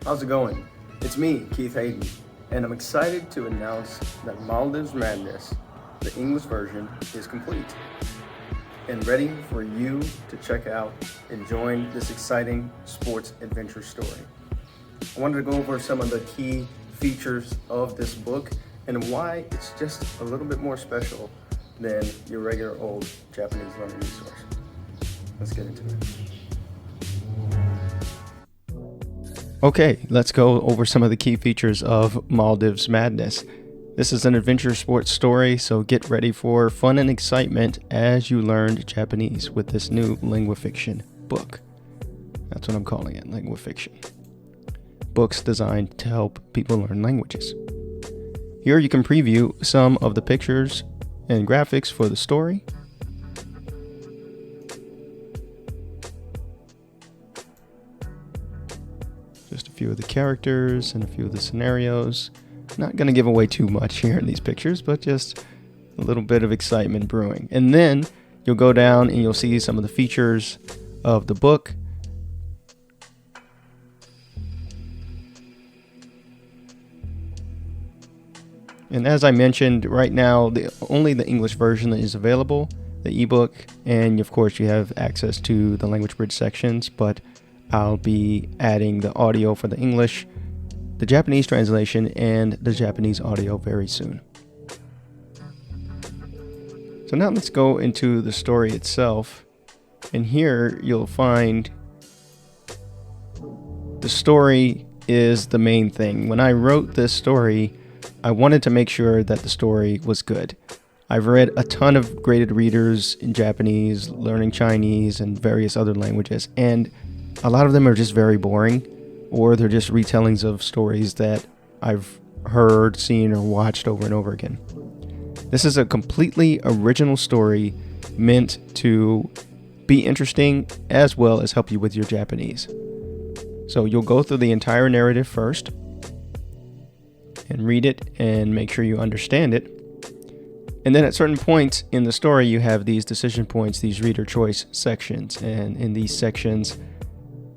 How's it going? It's me, Keith Hayden, and I'm excited to announce that Maldives Madness, the English version, is complete and ready for you to check out and join this exciting sports adventure story. I wanted to go over some of the key features of this book and why it's just a little bit more special than your regular old Japanese learning resource. Let's get into it. Okay, let's go over some of the key features of Maldives Madness. This is an adventure sports story, so get ready for fun and excitement as you learn Japanese with this new lingua fiction book. That's what I'm calling it, lingua fiction. Books designed to help people learn languages. Here you can preview some of the pictures and graphics for the story. Just a few of the characters and a few of the scenarios. Not going to give away too much here in these pictures, but just a little bit of excitement brewing. And then you'll go down and you'll see some of the features of the book. And as I mentioned, right now, only the English version is available, the ebook, and of course you have access to the language bridge sections, but I'll be adding the audio for the English, the Japanese translation, and the Japanese audio very soon. So now let's go into the story itself. And here you'll find the story is the main thing. When I wrote this story, I wanted to make sure that the story was good. I've read a ton of graded readers in Japanese, learning Chinese, and various other languages, and a lot of them are just very boring, or they're just retellings of stories that I've heard, seen, or watched over and over again. This is a completely original story meant to be interesting as well as help you with your Japanese. So you'll go through the entire narrative first and read it and make sure you understand it. And then at certain points in the story, you have these decision points, these reader choice sections. And in these sections,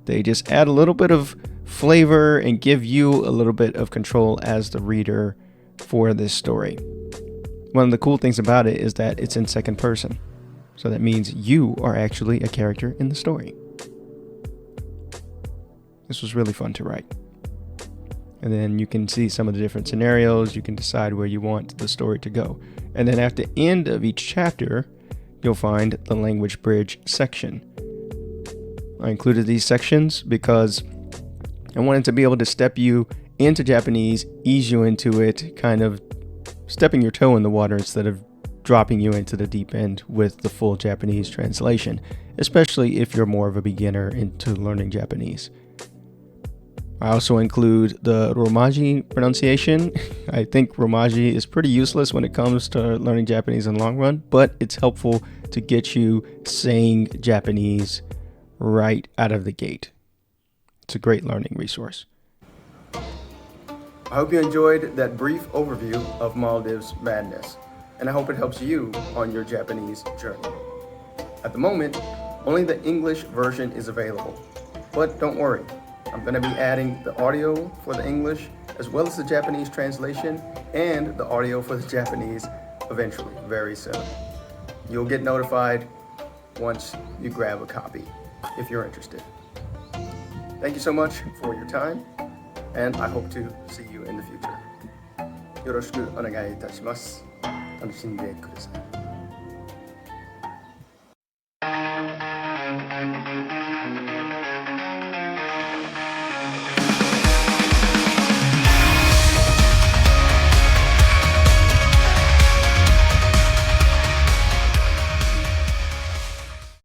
they just add a little bit of flavor and give you a little bit of control as the reader for this story. One of the cool things about it is that it's in second person. So that means you are actually a character in the story. This was really fun to write. And then you can see some of the different scenarios. You can decide where you want the story to go. And then at the end of each chapter, you'll find the language bridge section. I included these sections because I wanted to be able to step you into Japanese, ease you into it, kind of stepping your toe in the water instead of dropping you into the deep end with the full Japanese translation, especially if you're more of a beginner into learning Japanese. I also include the Romaji pronunciation. I think Romaji is pretty useless when it comes to learning Japanese in the long run, but it's helpful to get you saying Japanese right out of the gate. It's a great learning resource. I hope you enjoyed that brief overview of Maldives Madness, and I hope it helps you on your Japanese journey. At the moment, only the English version is available, but don't worry. I'm going to be adding the audio for the English as well as the Japanese translation and the audio for the Japanese eventually, very soon. You'll get notified once you grab a copy if you're interested. Thank you so much for your time, and I hope to see you in the future. よろしくお願いいたします。楽しんでください。